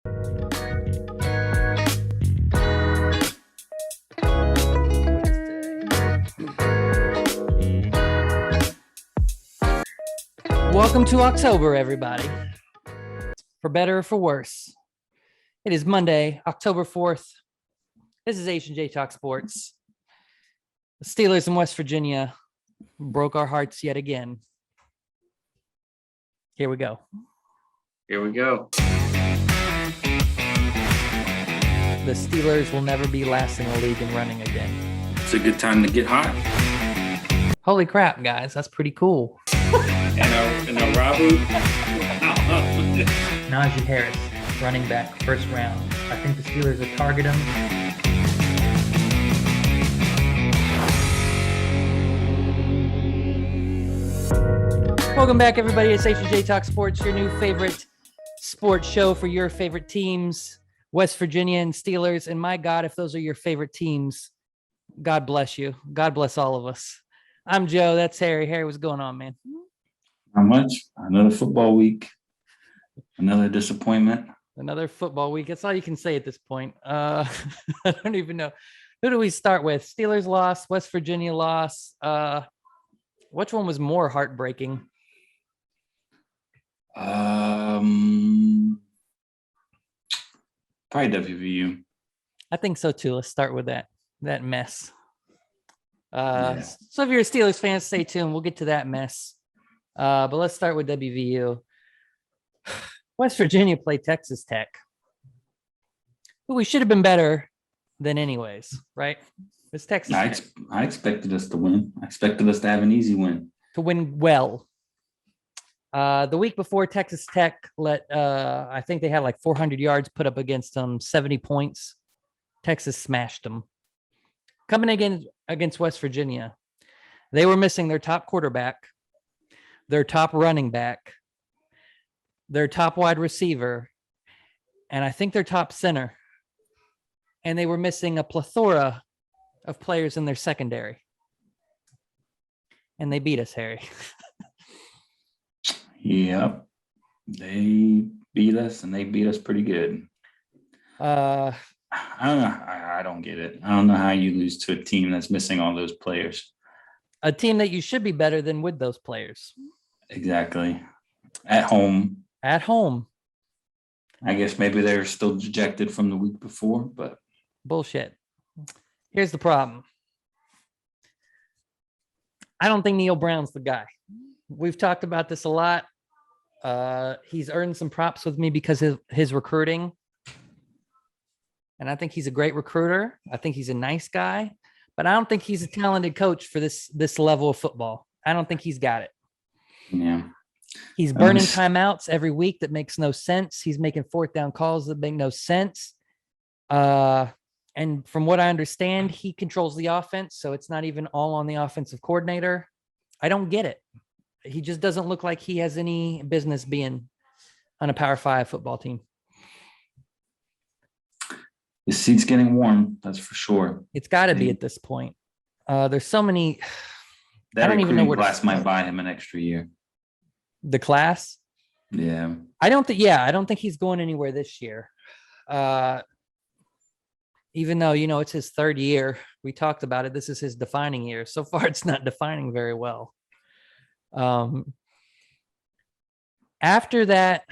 Welcome to October, everybody. For better or for worse. It is Monday, October 4th. This is H&J Talk Sports. The Steelers in West Virginia broke our hearts yet again. Here we go. Here we go. The Steelers will never be last in the league in running again. It's a good time to get hot. Holy crap, guys. That's pretty cool. And a Rabu. Najee Harris, running back, first round. I think the Steelers will target him. Welcome back, everybody. It's H&J Talk Sports, your new favorite sports show for your favorite teams, West Virginia and Steelers. And my God, if those are your favorite teams, God bless you. God bless all of us. I'm Joe. That's Harry. Harry, what's going on, man? Not much. Another football week. Another disappointment. Another football week. That's all you can say at this point. I don't even know. Who do we start with? Steelers loss, West Virginia loss. Which one was more heartbreaking? Probably WVU. I think so too. Let's start with that mess. So if you're a Steelers fan, stay tuned. We'll get to that mess. But let's start with WVU. West Virginia played Texas Tech. But we should have been better than anyways, right? It's Texas Tech. I expected us to win. I expected us to have an easy win. To win well. The week before, Texas Tech I think they had like 400 yards put up against them, 70 points. Texas smashed them. Coming against West Virginia, they were missing their top quarterback, their top running back, their top wide receiver, and I think their top center. And they were missing a plethora of players in their secondary. And they beat us, Harry. Yep. They beat us, and they beat us pretty good. I don't know. I don't get it. I don't know how you lose to a team that's missing all those players. A team that you should be better than with those players. Exactly. At home. At home. I guess maybe they're still dejected from the week before, but. Bullshit. Here's the problem. I don't think Neal Brown's the guy. We've talked about this a lot. He's earned some props with me because of his recruiting. And I think he's a great recruiter. I think he's a nice guy. But I don't think he's a talented coach for this level of football. I don't think he's got it. Yeah. He's burning timeouts every week that makes no sense. He's making fourth down calls that make no sense. And from what I understand, he controls the offense, so it's not even all on the offensive coordinator. I don't get it. He just doesn't look like he has any business being on a Power 5 football team. The seat's getting warm, that's for sure. It's got to be at this point. There's so many. That I don't even know where class might buy him an extra year. The class? Yeah. I don't think he's going anywhere this year. Even though, it's his third year, we talked about it. This is his defining year. So far, it's not defining very well. After that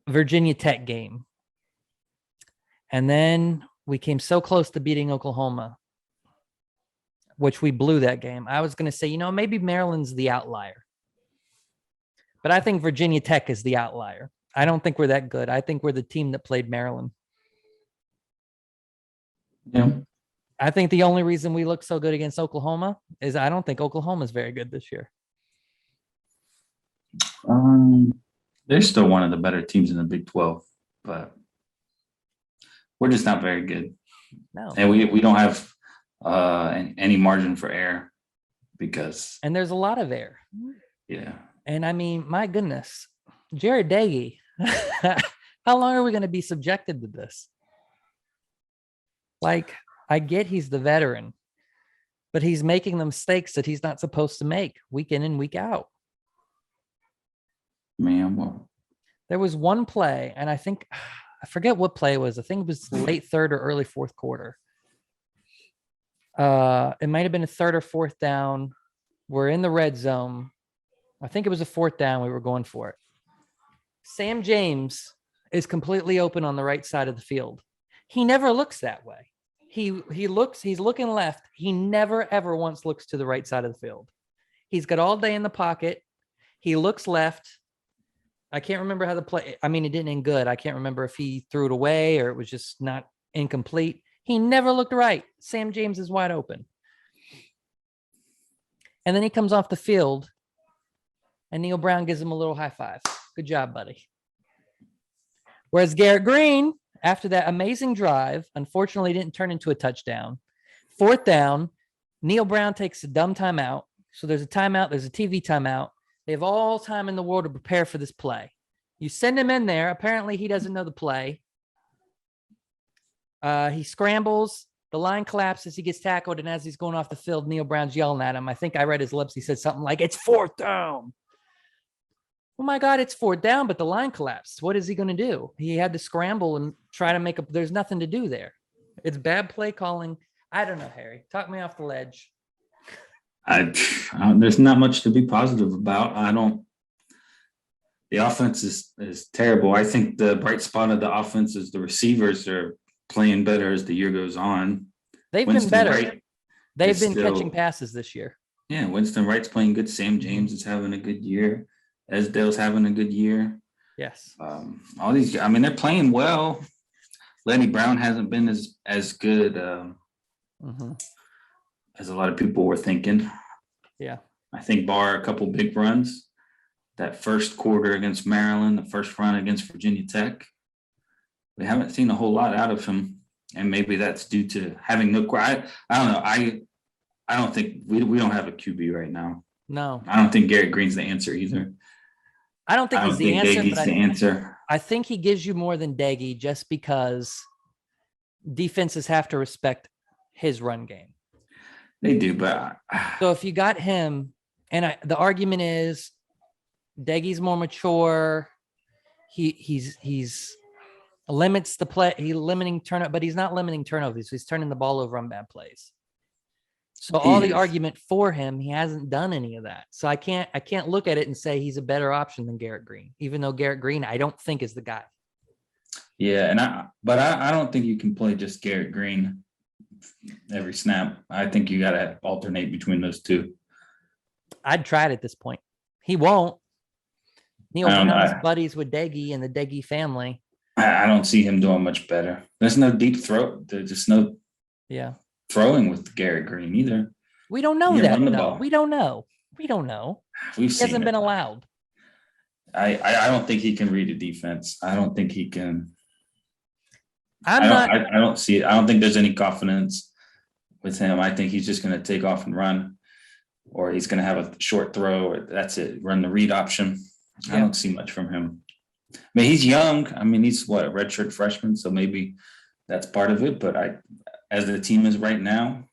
Virginia Tech game, and then we came so close to beating Oklahoma, which we blew that game. I was going to say, maybe Maryland's the outlier. But I think Virginia Tech is the outlier. I don't think we're that good. I think we're the team that played Maryland. Yeah. I think the only reason we look so good against Oklahoma is I don't think Oklahoma is very good this year. They're still one of the better teams in the Big 12, but we're just not very good. No. And we don't have any margin for error because. And there's a lot of error. Yeah. And I mean, my goodness, Jared Dagey, how long are we going to be subjected to this? Like, I get he's the veteran, but he's making the mistakes that he's not supposed to make week in and week out. Man, well, There was one play, and I forget what play it was. I think it was late third or early fourth quarter. It might have been a third or fourth down. We're in the red zone. I think it was a fourth down. We were going for it. Sam James is completely open on the right side of the field. He never looks that way. He's looking left. He never, ever once looks to the right side of the field. He's got all day in the pocket. He looks left. I can't remember how the play, it didn't end good. I can't remember if he threw it away or it was just not incomplete. He never looked right. Sam James is wide open. And then he comes off the field and Neal Brown gives him a little high five. Good job, buddy. Whereas Garrett Green, after that amazing drive, unfortunately didn't turn into a touchdown. Fourth down, Neal Brown takes a dumb timeout. So there's a timeout. There's a TV timeout. They have all time in the world to prepare for this play. You send him in there. Apparently, he doesn't know the play. He scrambles. The line collapses. He gets tackled. And as he's going off the field, Neal Brown's yelling at him. I think I read his lips. He said something like, "It's fourth down." Oh, my God, it's fourth down, but the line collapsed. What is he going to do? He had to scramble and try to make there's nothing to do there. It's bad play calling. I don't know, Harry. Talk me off the ledge. There's not much to be positive about. The offense is terrible. I think the bright spot of the offense is the receivers are playing better as the year goes on. They've been better. They've been catching passes this year. Yeah, Winston Wright's playing good. Sam James is having a good year. Esdale's having a good year. Yes. All these, they're playing well. Lenny Brown hasn't been as good as a lot of people were thinking. Yeah. I think bar a couple big runs, that first quarter against Maryland, the first run against Virginia Tech, we haven't seen a whole lot out of him. And maybe that's due to having no, I don't know. I don't think we don't have a QB right now. No. I don't think Garrett Green's the answer either. I don't think he's the answer. Daigie's the answer. I think he gives you more than Daigie just because defenses have to respect his run game. They do, but so if you got him, and the argument is Daigie's more mature. He's limits the play. He's limiting turnover, but he's not limiting turnovers. He's turning the ball over on bad plays. So all the argument for him, he hasn't done any of that. So I can't look at it and say he's a better option than Garrett Green, even though Garrett Green I don't think is the guy. Yeah, but I don't think you can play just Garrett Green every snap. I think you got to alternate between those two. I'd try it at this point. He won't. Neal Brown's buddies with Daigie and the Daigie family. I don't see him doing much better. There's no deep throw. There's just no throwing with Garrett Green either. We don't know that. No, we don't know. He hasn't been allowed. I don't think he can read a defense. I don't think he can. I don't see it. I don't think there's any confidence with him. I think he's just going to take off and run, or he's going to have a short throw, or that's it. Run the read option. Yeah. I don't see much from him. He's young. He's a redshirt freshman, so maybe that's part of it. But as the team is right now,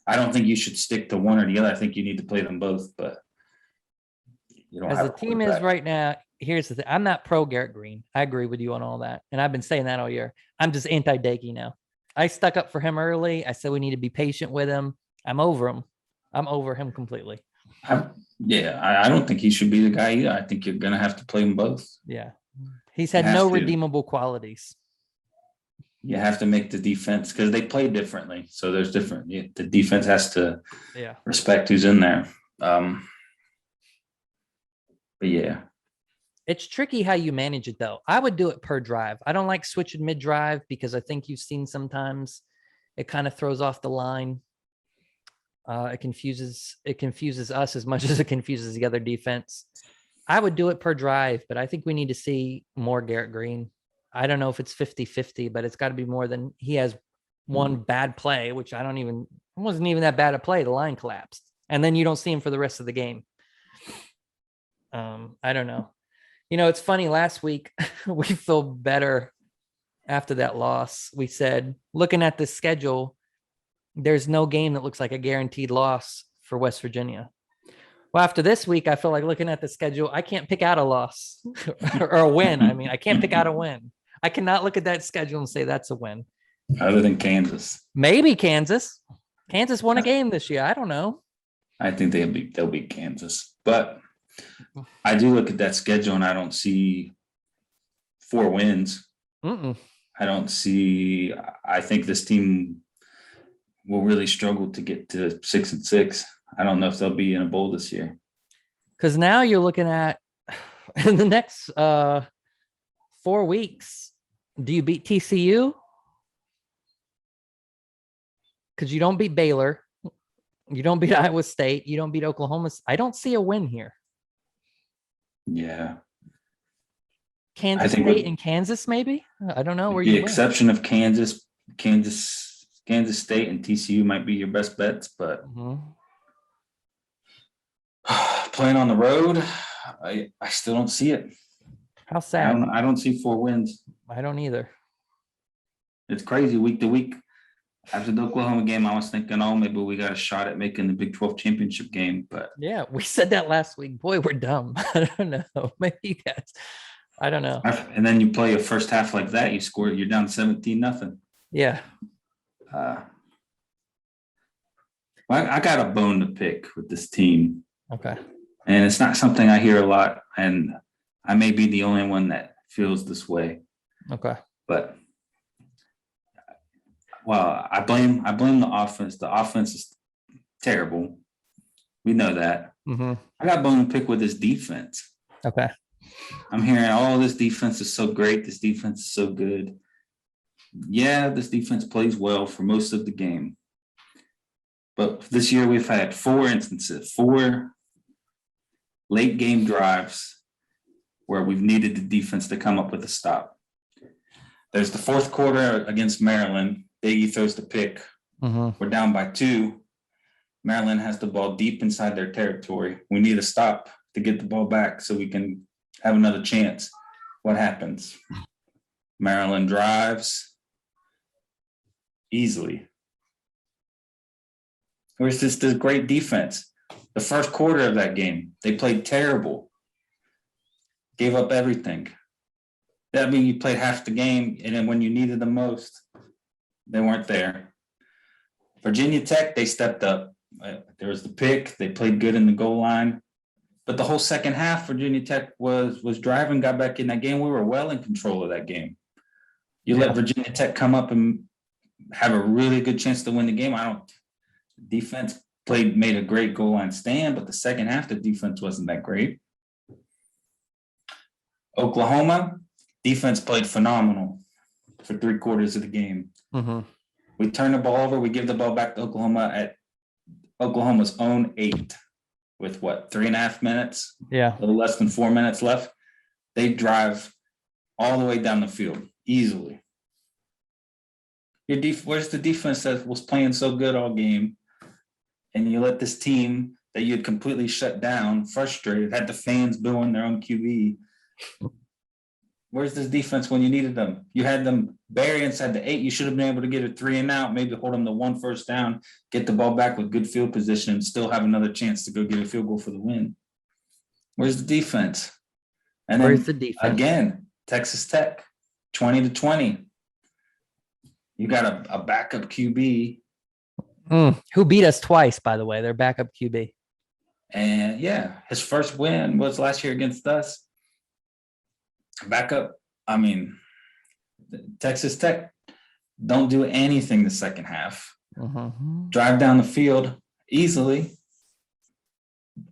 I don't think you should stick to one or the other. I think you need to play them both. But you don't. As the team is right now, here's the thing. I'm not pro Garrett Green. I agree with you on all that, and I've been saying that all year. I'm just anti-Daigie now. I stuck up for him early. I said we need to be patient with him. I'm over him. I'm over him completely. I don't think he should be the guy either. I think you're going to have to play them both. Yeah. He's had no redeemable qualities. You have to make the defense, because they play differently. So there's different. The defense has to respect who's in there. But yeah. It's tricky how you manage it, though. I would do it per drive. I don't like switching mid-drive because I think you've seen sometimes it kind of throws off the line. It confuses us as much as it confuses the other defense. I would do it per drive, but I think we need to see more Garrett Green. I don't know if it's 50-50, but it's got to be more than he has one bad play, which it wasn't even that bad a play. The line collapsed. And then you don't see him for the rest of the game. I don't know. It's funny. Last week, we feel better after that loss. We said, looking at the schedule, there's no game that looks like a guaranteed loss for West Virginia. Well, after this week, I feel like looking at the schedule, I can't pick out a loss or a win. I mean, I can't pick out a win. I cannot look at that schedule and say that's a win. Other than Kansas. Maybe Kansas. Kansas won a game this year. I don't know. I think they'll beat Kansas. But I do look at that schedule and I don't see 4 wins. Mm-mm. I think this team will really struggle to get to 6-6. I don't know if they'll be in a bowl this year. Because now you're looking at in the next 4 weeks, do you beat TCU? Because you don't beat Baylor. You don't beat Iowa State. You don't beat Oklahoma. I don't see a win here. Yeah. Kansas State and Kansas, maybe? I don't know where you the exception of Kansas State and TCU might be your best bets, but playing on the road, I still don't see it. How sad. I don't see 4 wins. I don't either. It's crazy week to week. After the Oklahoma game, I was thinking, oh, maybe we got a shot at making the Big 12 championship game. But yeah, we said that last week. Boy, we're dumb. I don't know. Maybe you guys. I don't know. And then you play a first half like that, you're down 17-0. Yeah. I got a bone to pick with this team. Okay. And it's not something I hear a lot, and I may be the only one that feels this way. Okay. But I blame the offense. The offense is terrible. We know that. Mm-hmm. I got a bone to pick with this defense. Okay. I'm hearing, this defense is so great. This defense is so good. Yeah, this defense plays well for most of the game. But this year we've had 4 instances, 4 late game drives where we've needed the defense to come up with a stop. There's the 4th quarter against Maryland. Biggie throws the pick. Mm-hmm. We're down by 2. Maryland has the ball deep inside their territory. We need a stop to get the ball back so we can have another chance. What happens? Maryland drives easily. Where's this great defense? The first quarter of that game, they played terrible. Gave up everything. That means you played half the game, and then when you needed them most, they weren't there. Virginia Tech, they stepped up. There was the pick. They played good in the goal line. But the whole second half, Virginia Tech was driving, got back in that game. We were well in control of that game. You let Virginia Tech come up and have a really good chance to win the game. Defense made a great goal line stand, but the second half, the defense wasn't that great. Oklahoma, defense played phenomenal for 3 quarters of the game. Mm-hmm. We turn the ball over. We give the ball back to Oklahoma at Oklahoma's own 8 with 3.5 minutes? Yeah. A little less than 4 minutes left. They drive all the way down the field easily. Where's the defense that was playing so good all game? And you let this team that you had completely shut down, frustrated, had the fans booing their own QB. Where's this defense when you needed them? You had them bury inside the 8. You should have been able to get a 3 and out, maybe hold them to 1 first down, get the ball back with good field position, and still have another chance to go get a field goal for the win. Where's the defense? And where's the defense? Again, Texas Tech, 20-20. You got a backup QB. Who beat us twice, by the way, their backup QB. And yeah, his first win was last year against us. Backup, Texas Tech don't do anything the second half. Mm-hmm. Drive down the field easily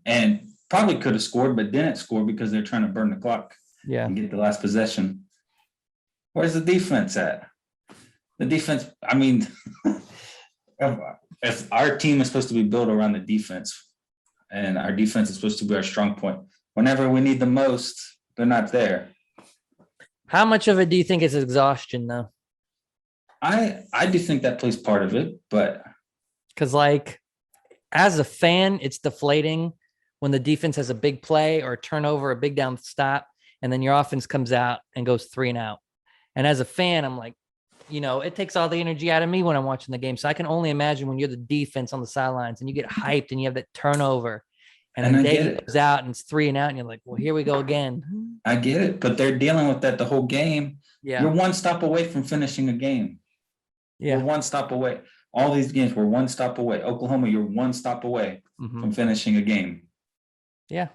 and probably could have scored, but didn't score because they're trying to burn the clock and get the last possession. Where's the defense at? The defense, if our team is supposed to be built around the defense and our defense is supposed to be our strong point, whenever we need the most, they're not there. How much of it do you think is exhaustion, though? I do think that plays part of it, but because as a fan, it's deflating when the defense has a big play or a turnover, a big down stop, and then your offense comes out and goes 3 and out. And as a fan, I'm like, it takes all the energy out of me when I'm watching the game. So I can only imagine when you're the defense on the sidelines and you get hyped and you have that turnover And And then I get Day it. goes out and it's 3 and out, and you're like, well, here we go again. I get it, but they're dealing with that the whole game. You're Yeah. one stop away from finishing a game. We're Yeah. one stop away. All these games, we're one stop away. Oklahoma, you're one stop away from finishing a game. Yeah.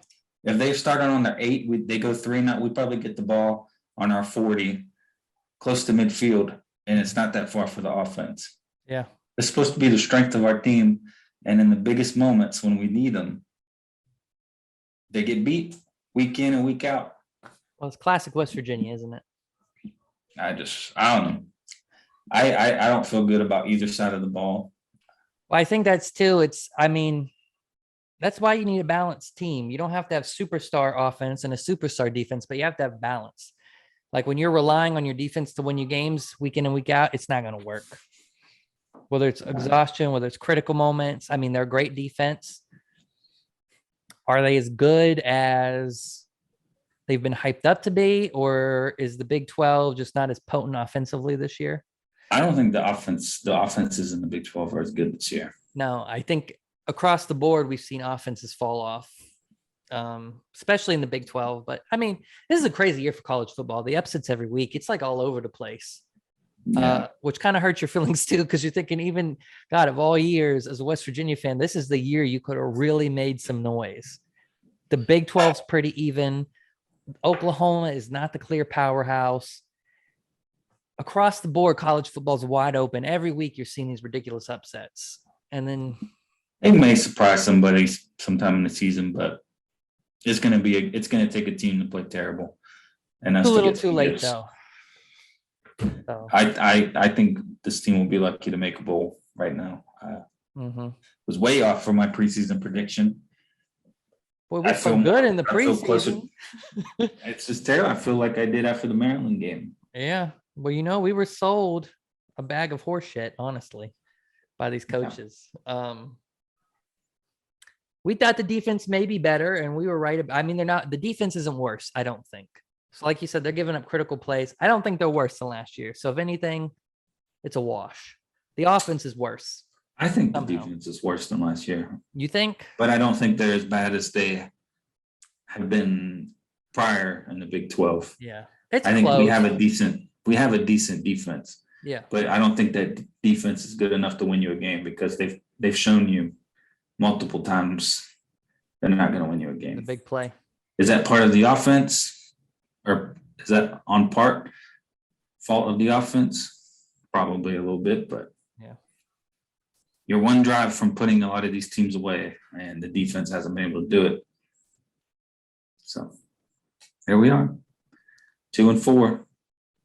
If they started on their 8, they go 3-0, we probably get the ball on our 40, close to midfield, and it's not that far for the offense. Yeah. It's supposed to be the strength of our team, and in the biggest moments when we need them, they get beat week in and week out. Well, it's classic West Virginia, isn't it? I don't know. I don't feel good about either side of the ball. Well, I think that's too. That's why you need a balanced team. You don't have to have superstar offense and a superstar defense, but you have to have balance. Like when you're relying on your defense to win you games week in and week out, it's not going to work. Whether it's exhaustion, whether it's critical moments. I mean, they're a great defense. Are they as good as they've been hyped up to be, or is the Big 12 just not as potent offensively this year? I don't think the offenses in the Big 12 are as good this year. No, I think across the board, we've seen offenses fall off, especially in the Big 12. But I mean, this is a crazy year for college football. The upsets every week. It's like all over the place, which kind of hurts your feelings too, because you're thinking, even God, of all years, as a West Virginia fan, this is the year you could have really made some noise. The Big 12's pretty even. Oklahoma is not the clear powerhouse. Across the board, college football is wide open. Every week you're seeing these ridiculous upsets. And then it may surprise somebody sometime in the season, but it's going to take a team to play terrible. And that's a little too late though. So. I think this team will be lucky to make a bowl right now. Was way off for my preseason prediction. Boy, we feel good in the preseason. It's just terrible. I feel like I did after the Maryland game. Yeah. Well, we were sold a bag of horse shit, honestly, by these coaches. Yeah. We thought the defense may be better, and we were right. I mean, the defense isn't worse, I don't think. So like you said, they're giving up critical plays. I don't think they're worse than last year. So if anything, it's a wash. The offense is worse. I think the defense is worse than last year. You think? But I don't think they're as bad as they have been prior in the Big 12. Yeah. I think we have a decent defense. Yeah. But I don't think that defense is good enough to win you a game, because they've shown you multiple times they're not going to win you a game. The big play. Is that part of the offense, or is that on part fault of the offense? Probably a little bit, but yeah. You're one drive from putting a lot of these teams away, and the defense hasn't been able to do it. So here we are, 2-4,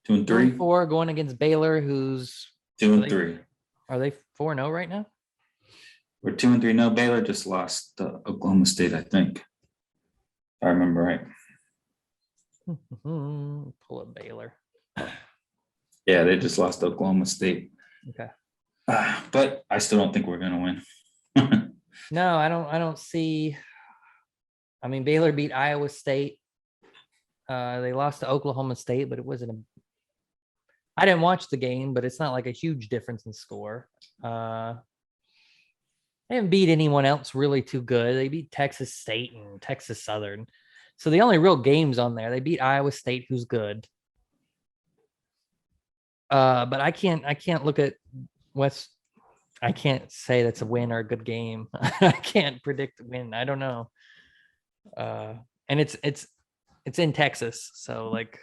2-3. 2-4 going against Baylor, who's 2-3. Are they 4-0 right now? We're 2-3. No, Baylor just lost to Oklahoma State, I think. If I remember right. Pull up Baylor. Yeah, they just lost to Oklahoma State. Okay. But I still don't think we're going to win. No, I don't see. I mean, Baylor beat Iowa State. They lost to Oklahoma State, but it wasn't I didn't watch the game, but it's not like a huge difference in score. They haven't beat anyone else really too good. They beat Texas State and Texas Southern. So the only real games on there, they beat Iowa State, who's good. But I can't look at West. I can't say that's a win or a good game. I can't predict the win. I don't know. And it's in Texas. So like,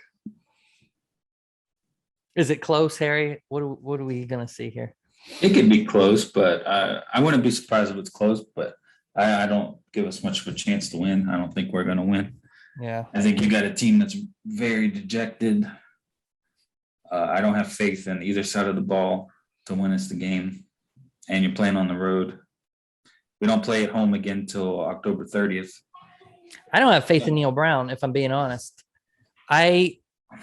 is it close, Harry? What are we going to see here? It could be close, but I wouldn't be surprised if it's close, but I don't give us much of a chance to win. I don't think we're going to win. Yeah. I think you got a team that's very dejected. I don't have faith in either side of the ball to win us the game. And you're playing on the road. We don't play at home again until October 30th. I don't have faith in Neal Brown, if I'm being honest. I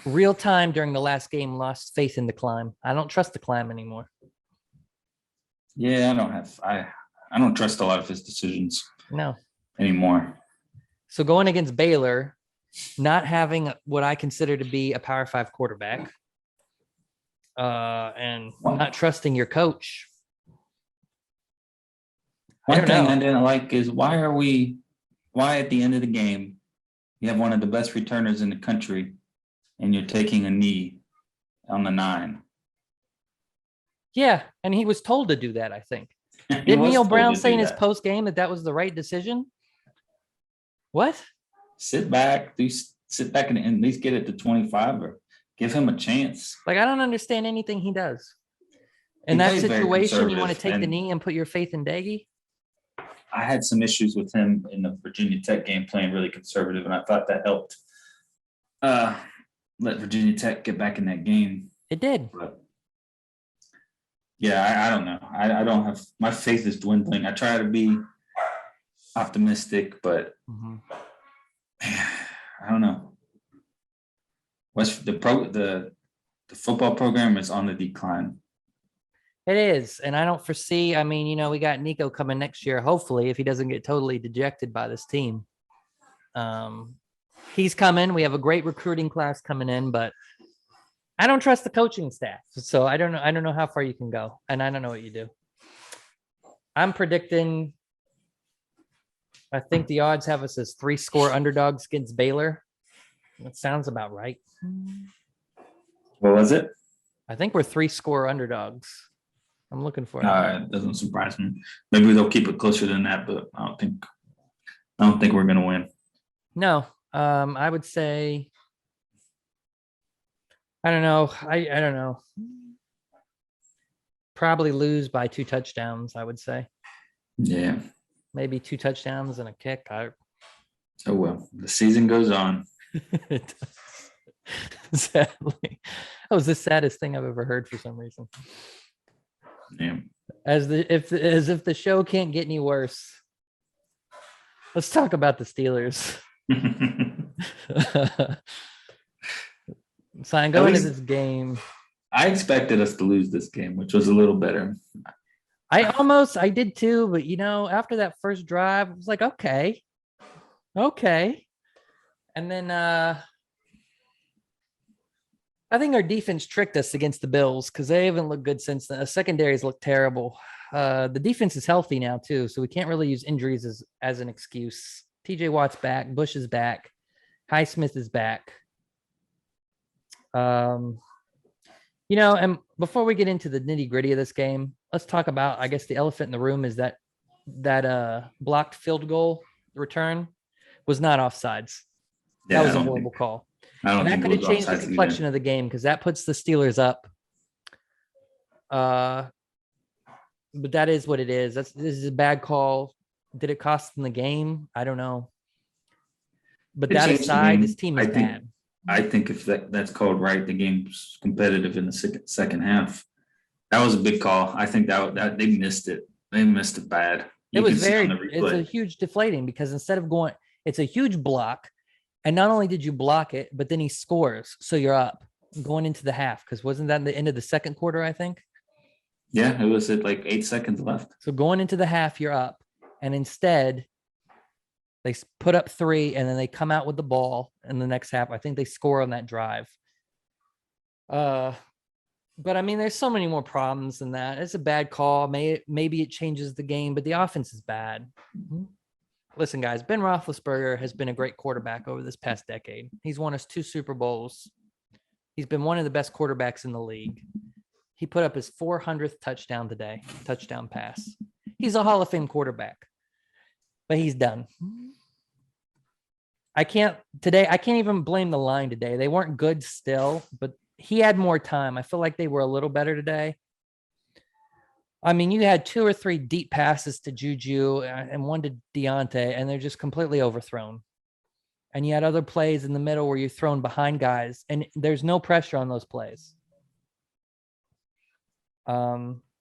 real time during the last game lost faith in the climb. I don't trust the climb anymore. Yeah, I don't trust a lot of his decisions. No. Anymore. So going against Baylor, not having what I consider to be a Power 5 quarterback, and not trusting your coach. One thing I didn't like is, why are we why at the end of the game, you have one of the best returners in the country and you're taking a knee on the 9. Yeah, and he was told to do that, I think. He Did was Neal told Brown to say do in his that. post game that was the right decision? What? Sit back, sit back and at least get it to 25 or give him a chance. Like, I don't understand anything he does. In He that plays very situation, you want to conservative, take the and knee and put your faith in Daggy? I had some issues with him in the Virginia Tech game playing really conservative, and I thought that helped let Virginia Tech get back in that game. It did. But yeah, I don't know. I don't have, my faith is dwindling. I try to be optimistic, but I don't know. The football program is on the decline. It is. And I don't foresee, I mean, we got Nico coming next year, hopefully, if he doesn't get totally dejected by this team. He's coming. We have a great recruiting class coming in, but I don't trust the coaching staff. So I don't know how far you can go. And I don't know what you do. I'm predicting, I think the odds have us as 3-score underdogs against Baylor. That sounds about right. What was it? I think we're 3-score underdogs. I'm looking for it. It doesn't surprise me. Maybe they'll keep it closer than that, but I don't think we're gonna win. No, I would say, I don't know. I don't know. Probably lose by 2 touchdowns, I would say. Yeah. Maybe 2 touchdowns and a kick. Oh well, the season goes on. Sadly, that was the saddest thing I've ever heard for some reason. Yeah. As if the show can't get any worse. Let's talk about the Steelers. Sign going into this game. I expected us to lose this game, which was a little better. I did too, but after that first drive, I was like, okay. And then I think our defense tricked us against the Bills because they haven't looked good since then. The secondaries look terrible. The defense is healthy now too, so we can't really use injuries as an excuse. TJ Watt's back, Bush is back, Highsmith is back. And before we get into the nitty-gritty of this game, let's talk about, I guess, the elephant in the room is that blocked field goal return was not offsides. That was a horrible call. And that could have changed the complexion of the game because that puts the Steelers up. But that is what it is. This is a bad call. Did it cost them the game? I don't know. But that aside, this team is bad. I think if that's called right, the game's competitive in the second half. That was a big call. I think that they missed it. They missed it bad. It's a huge deflating because instead of going, it's a huge block. And not only did you block it, but then he scores. So you're up going into the half. Because wasn't that the end of the second quarter, I think? Yeah, it was at like 8 seconds left. So going into the half, you're up. And instead, they put up 3, and then they come out with the ball in the next half. I think they score on that drive. But, I mean, there's so many more problems than that. It's a bad call. Maybe it changes the game, but the offense is bad. Mm-hmm. Listen, guys, Ben Roethlisberger has been a great quarterback over this past decade. He's won us 2 Super Bowls. He's been one of the best quarterbacks in the league. He put up his 400th touchdown today, touchdown pass. He's a Hall of Fame quarterback, but he's done. I can't even blame the line today. They weren't good still, but he had more time. I feel like they were a little better today. I mean, you had 2 or 3 deep passes to Juju and one to Deontay, and they're just completely overthrown. And you had other plays in the middle where you're thrown behind guys, and there's no pressure on those plays.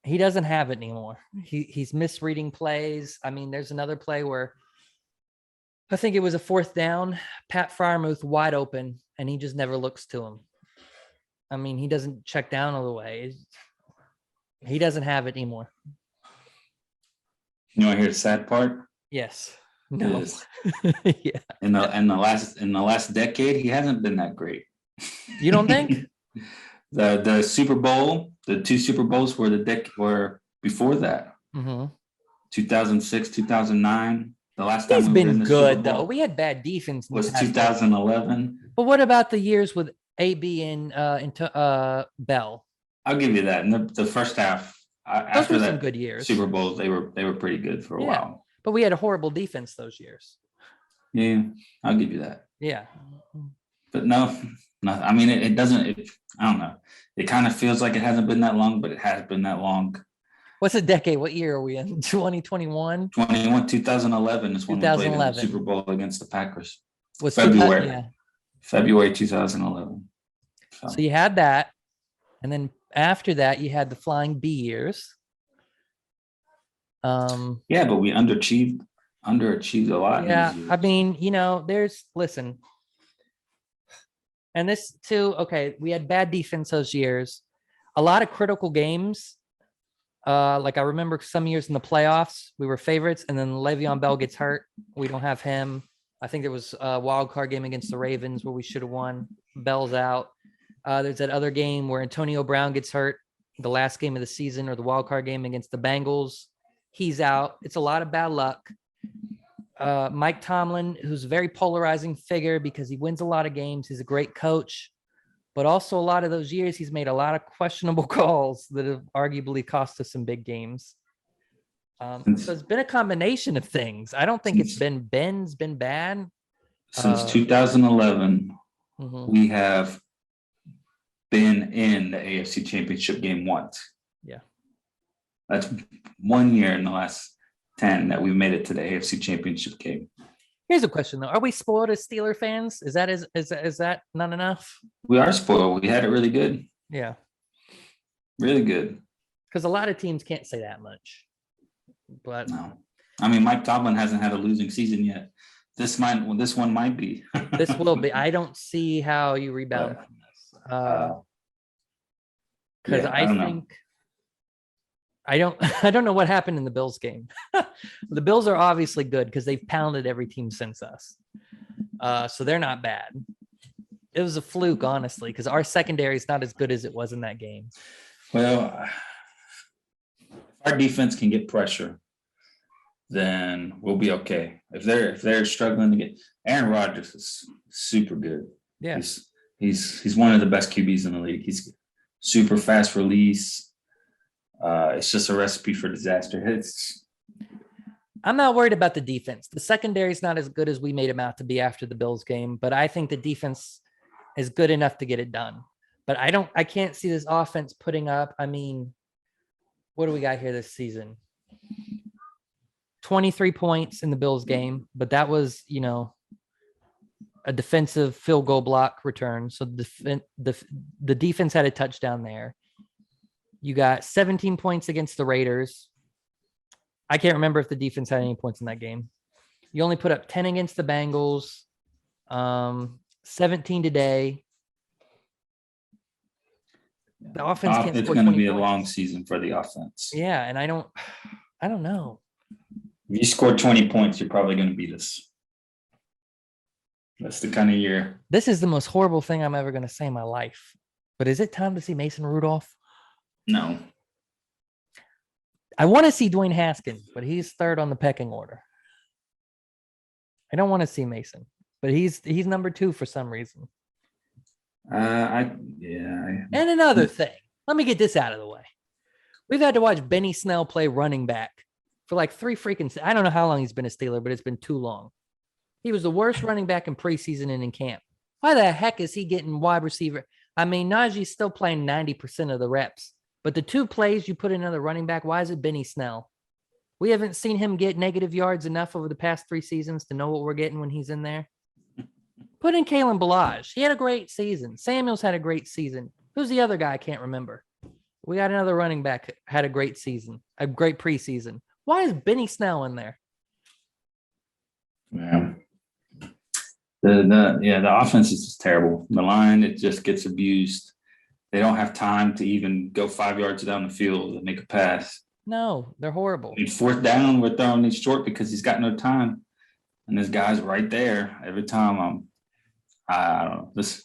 He doesn't have it anymore. He's misreading plays. I mean, there's another play where I think it was a 4th down, Pat Freiermuth wide open, and he just never looks to him. I mean, he doesn't check down all the way. He doesn't have it anymore. You want to hear the sad part? Yes. No. Yeah. In the last decade, he hasn't been that great. You don't think? The Super Bowl, the 2 Super Bowls were before that. 2006, 2009. The last time He's we were in been the good Super Bowl though. We had bad defense in the was past 2011. But what about the years with AB and Bell? I'll give you that. In the first half, Those after were that some good years. Super Bowl, they were pretty good for a Yeah. while. But we had a horrible defense those years. Yeah, I'll give you that. Yeah. But no. I mean, it doesn't. I don't know. It kind of feels like it hasn't been that long, but it has been that long. What's a decade? What year are we in? 2021? 2011 is when we played in the Super Bowl against the Packers. Was February. Yeah. February 2011. So you had that. And then after that, you had the flying B years. Yeah, but we underachieved a lot. Yeah, I mean, listen. And this too, okay, we had bad defense those years. A lot of critical games. Like I remember some years in the playoffs, we were favorites, and then Le'Veon Bell gets hurt. We don't have him. I think there was a wild card game against the Ravens where we should have won. Bell's out. There's that other game where Antonio Brown gets hurt, the last game of the season, or the wild card game against the Bengals. He's out. It's a lot of bad luck. Mike Tomlin, who's a very polarizing figure because he wins a lot of games. He's a great coach. But also a lot of those years, he's made a lot of questionable calls that have arguably cost us some big games. So it's been a combination of things. I don't think it's been Ben's been bad. Since 2011, we have been in the AFC Championship game once. Yeah. That's 1 year in the last 10 that we've made it to the AFC Championship game. Here's a question though: are we spoiled as Steeler fans? Is that not enough? We are spoiled. We had it really good. Yeah, really good. Because a lot of teams can't say that much. But no, I mean Mike Tomlin hasn't had a losing season yet. This one might be. This will be. I don't see how you rebound from this. Because I think. I don't know what happened in the Bills game. The Bills are obviously good because they've pounded every team since us. So they're not bad. It was a fluke, honestly, because our secondary is not as good as it was in that game. Well, if our defense can get pressure, then we'll be okay. If they're struggling to get, Aaron Rodgers is super good. Yeah. He's one of the best QBs in the league. He's super fast release. It's just a recipe for disaster. I'm not worried about the defense. The secondary is not as good as we made him out to be after the Bills game, but I think the defense is good enough to get it done. But I can't see this offense putting up. I mean, what do we got here this season? 23 points in the Bills game, but that was, a defensive field goal block return. So the defense had a touchdown there. You got 17 points against the Raiders. I can't remember if the defense had any points in that game. You only put up 10 against the Bengals, 17 today. The offense can't score 20 points. It's going to be a long season for the offense. Yeah, and I don't know. If you score 20 points, you're probably going to beat us. That's the kind of year. This is the most horrible thing I'm ever going to say in my life. But is it time to see Mason Rudolph? No. I want to see Dwayne Haskins, but he's third on the pecking order. I don't want to see Mason, but he's number 2 for some reason. And another thing, let me get this out of the way. We've had to watch Benny Snell play running back for like 3 freaking. I don't know how long he's been a Steeler, but it's been too long. He was the worst running back in preseason and in camp. Why the heck is he getting wide receiver? I mean, Najee's still playing 90% of the reps. But the 2 plays you put in another running back, why is it Benny Snell? We haven't seen him get negative yards enough over the past 3 seasons to know what we're getting when he's in there. Put in Kalen Ballage. He had a great season. Samuels had a great season. Who's the other guy? I can't remember. We got another running back had a great season, a great preseason. Why is Benny Snell in there? Yeah. The offense is just terrible. The line, it just gets abused. They don't have time to even go 5 yards down the field and make a pass. No, they're horrible. I mean, 4th down, we're throwing these short because he's got no time. And this guy's right there every time. I don't know. This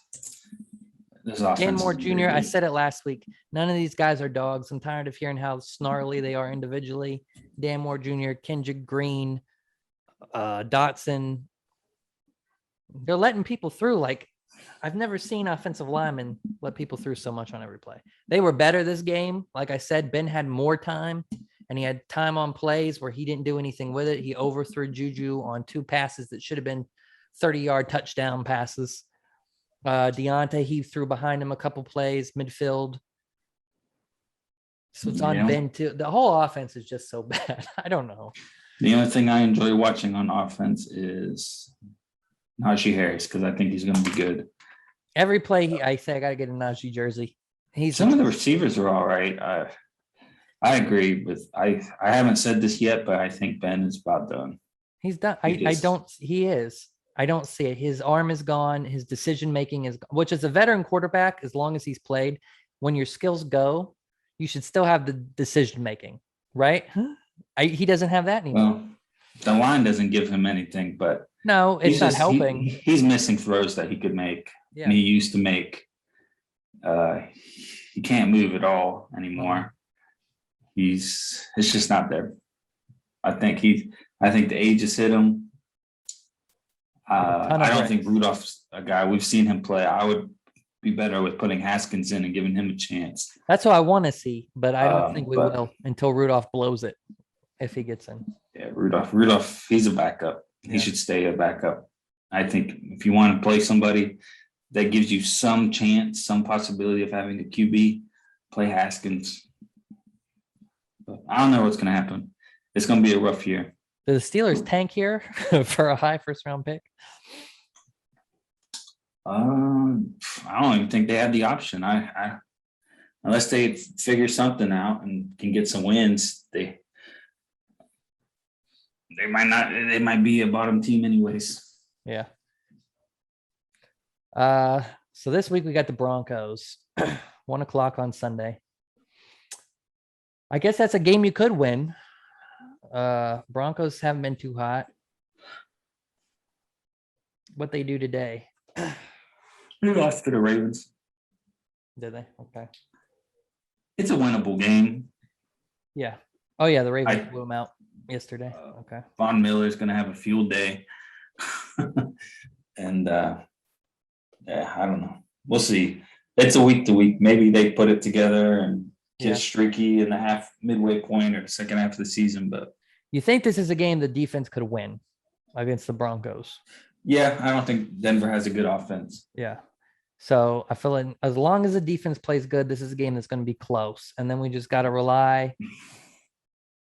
offense. Dan Moore Jr., I said it last week. None of these guys are dogs. I'm tired of hearing how snarly they are individually. Dan Moore Jr., Kendrick Green, Dotson. They're letting people through. Like, I've never seen offensive linemen let people through so much on every play. They were better this game. Like I said, Ben had more time, and he had time on plays where he didn't do anything with it. He overthrew Juju on 2 passes that should have been 30-yard touchdown passes. Deontay, he threw behind him a couple plays, midfield. So it's on Ben too. The whole offense is just so bad. I don't know. The only thing I enjoy watching on offense is Najee Harris, because I think he's going to be good. Every play, I say I got to get a Najee jersey. Some of the receivers are all right. I agree with. I haven't said this yet, but I think Ben is about done. He's done. I don't. He is. I don't see it. His arm is gone. His decision making is, which is a veteran quarterback. As long as he's played, when your skills go, you should still have the decision making, right? He doesn't have that anymore. Well, the line doesn't give him anything, but no, it's not helping. He's missing throws that he could make. Yeah. And he used to make. He can't move at all anymore. It's just not there. I think the age has hit him. I don't think Rudolph's a guy. We've seen him play. I would be better with putting Haskins in and giving him a chance. That's what I want to see, but I don't think we will until Rudolph blows it, if he gets in. Yeah, Rudolph, he's a backup. He should stay a backup. I think if you want to play somebody that gives you some chance, some possibility of having a QB, play Haskins. But I don't know what's going to happen. It's going to be a rough year. Do the Steelers tank here for a high first-round pick? I don't even think they have the option. I unless they figure something out and can get some wins, they might not. They might be a bottom team anyways. Yeah. So this week we got the Broncos, 1:00 on Sunday. I guess that's a game you could win. Broncos haven't been too hot. What they do today? They lost to the Ravens. Did they? Okay. It's a winnable game. Yeah. Oh yeah, the Ravens blew them out yesterday. Okay. Von Miller's going to have a field day, and yeah, I don't know. We'll see. It's a week to week. Maybe they put it together and get streaky in the midway point or the second half of the season. But you think this is a game the defense could win against the Broncos? Yeah, I don't think Denver has a good offense. Yeah. So I feel like as long as the defense plays good, this is a game that's going to be close. And then we just got to rely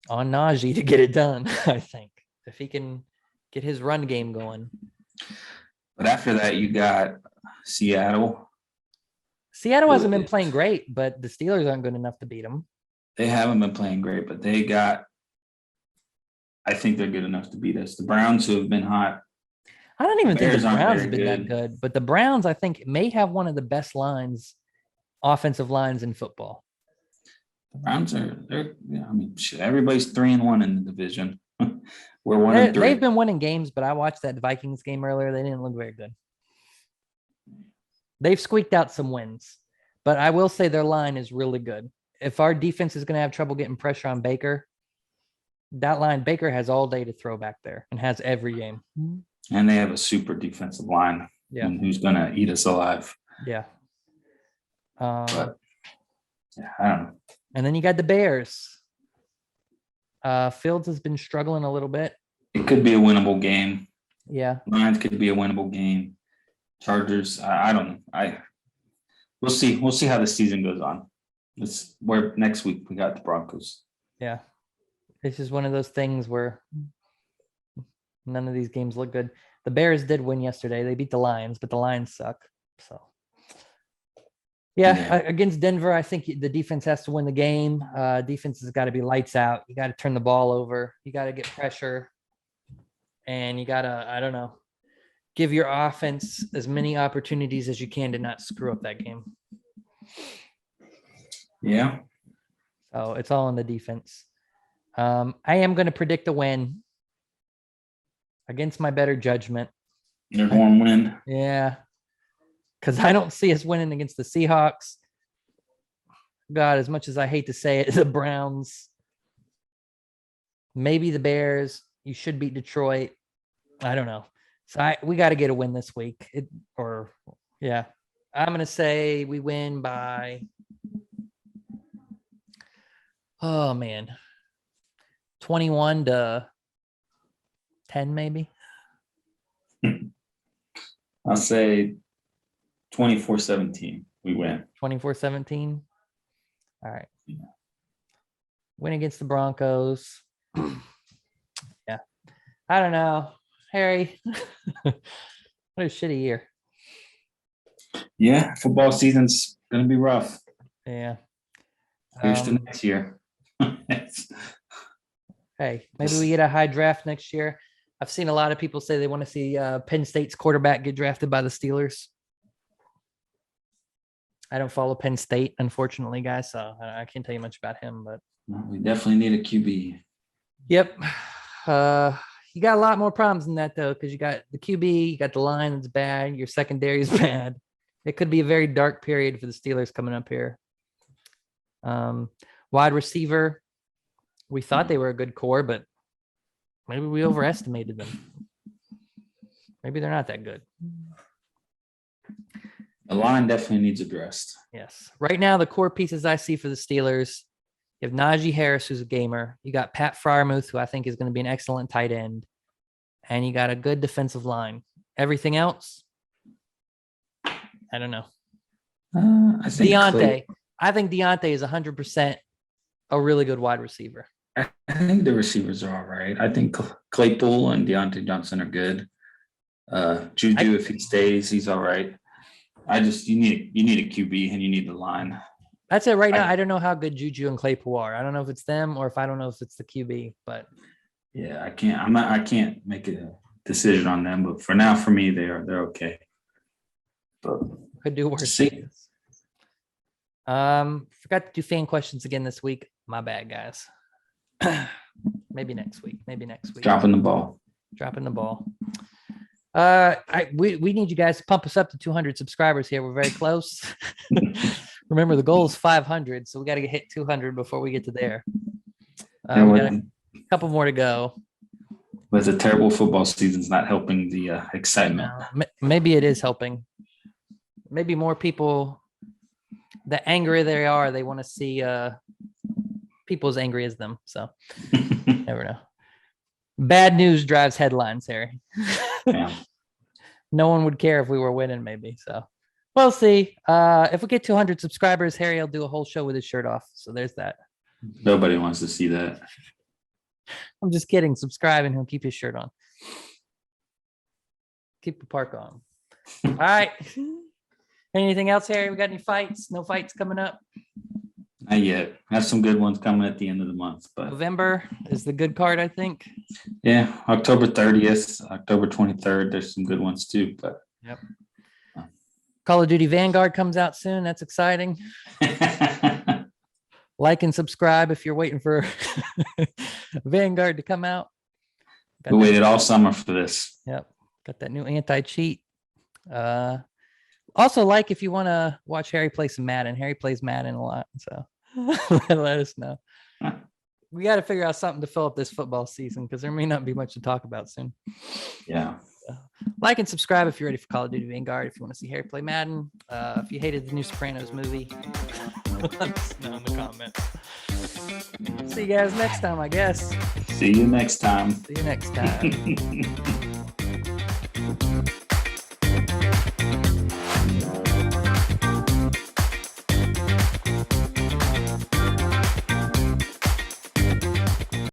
on Najee to get it done, I think, if he can get his run game going. But after that, you got Seattle. Seattle hasn't been playing great, but the Steelers aren't good enough to beat them. They haven't been playing great, but I think they're good enough to beat us. The Browns, who have been hot. I don't even think the Browns have been that good, but the Browns, I think, may have one of the best offensive lines in football. The Browns everybody's 3-1 in the division. We're 1-3. They've been winning games, but I watched that Vikings game earlier. They didn't look very good. They've squeaked out some wins, but I will say their line is really good. If our defense is going to have trouble getting pressure on Baker, Baker has all day to throw back there and has every game. And they have a super defensive line. Yeah. Who's going to eat us alive. Yeah. But, I don't know. And then you got the Bears. Fields has been struggling a little bit. It could be a winnable game. Yeah. Lions could be a winnable game. Chargers, I don't know. We'll see. We'll see how the season goes on. Where next week we got the Broncos. Yeah. This is one of those things where none of these games look good. The Bears did win yesterday. They beat the Lions, but the Lions suck. So, yeah. Against Denver, I think the defense has to win the game. Defense has got to be lights out. You got to turn the ball over. You got to get pressure. And you got to, I don't know, give your offense as many opportunities as you can to not screw up that game. Yeah. So it's all in the defense. I am going to predict a win against my better judgment. They're going to win. Yeah. Because I don't see us winning against the Seahawks. God, as much as I hate to say it, the Browns, maybe the Bears. You should beat Detroit. I don't know. So we got to get a win this week. I'm going to say we win by, 21-10 maybe. I'll say 24-17. We win. 24-17. All right. Yeah. Win against the Broncos. Yeah. I don't know. Harry, what a shitty year. Yeah, football season's going to be rough. Yeah. Here's to next year. Hey, maybe we get a high draft next year. I've seen a lot of people say they want to see Penn State's quarterback get drafted by the Steelers. I don't follow Penn State, unfortunately, guys, so I can't tell you much about him. But we definitely need a QB. Yep. You got a lot more problems than that, though, because you got the QB, you got the line that's bad, your secondary is bad. It could be a very dark period for the Steelers coming up here. Wide receiver, we thought they were a good core, but maybe we overestimated them. Maybe they're not that good. The line definitely needs addressed. Yes. Right now, the core pieces I see for the Steelers, you have Najee Harris, who's a gamer. You got Pat Freiermuth, who I think is going to be an excellent tight end. And you got a good defensive line. Everything else, I don't know. I think Deontay. I think Deontay is 100% a really good wide receiver. I think the receivers are all right. I think Claypool and Deontay Johnson are good. Juju, if he stays, he's all right. You need a QB and you need the line. That's it right now. I don't know how good Juju and Claypool are. I don't know if it's them or if I don't know if it's the QB, but yeah, I can't make a decision on them, but for now, for me, they're okay. But could do worse. See. Forgot to do fan questions again this week. My bad, guys. Maybe next week. Dropping the ball. We need you guys to pump us up to 200 subscribers here. We're very close. Remember, the goal is 500, so we got to hit 200 before we get to there. We got a couple more to go. But the terrible football season's not helping the excitement. Maybe it is helping. Maybe more people, the angrier they are, they want to see people as angry as them. So never know. Bad news drives headlines, Harry. Yeah. No one would care if we were winning, maybe. So we'll see. If we get 200 subscribers, Harry will do a whole show with his shirt off. So there's that. Nobody wants to see that. I'm just kidding. Subscribe and he'll keep his shirt on. Keep the park on. All right. Anything else, Harry? We got any fights? No fights coming up? Not yet. Have some good ones coming at the end of the month. But November is the good card, I think. Yeah, October 30th, October 23rd. There's some good ones too. But yep. Call of Duty Vanguard comes out soon. That's exciting. Like and subscribe if you're waiting for Vanguard to come out. We waited all summer for this. Yep. Got that new anti-cheat. Also, like if you want to watch Harry play some Madden. Harry plays Madden a lot. So let us know. We got to figure out something to fill up this football season because there may not be much to talk about soon. Yeah. Like and subscribe if you're ready for Call of Duty Vanguard. If you want to see Harry play Madden. If you hated the new Sopranos movie, let us know in the comments. See you guys next time, I guess. See you next time. See you next time.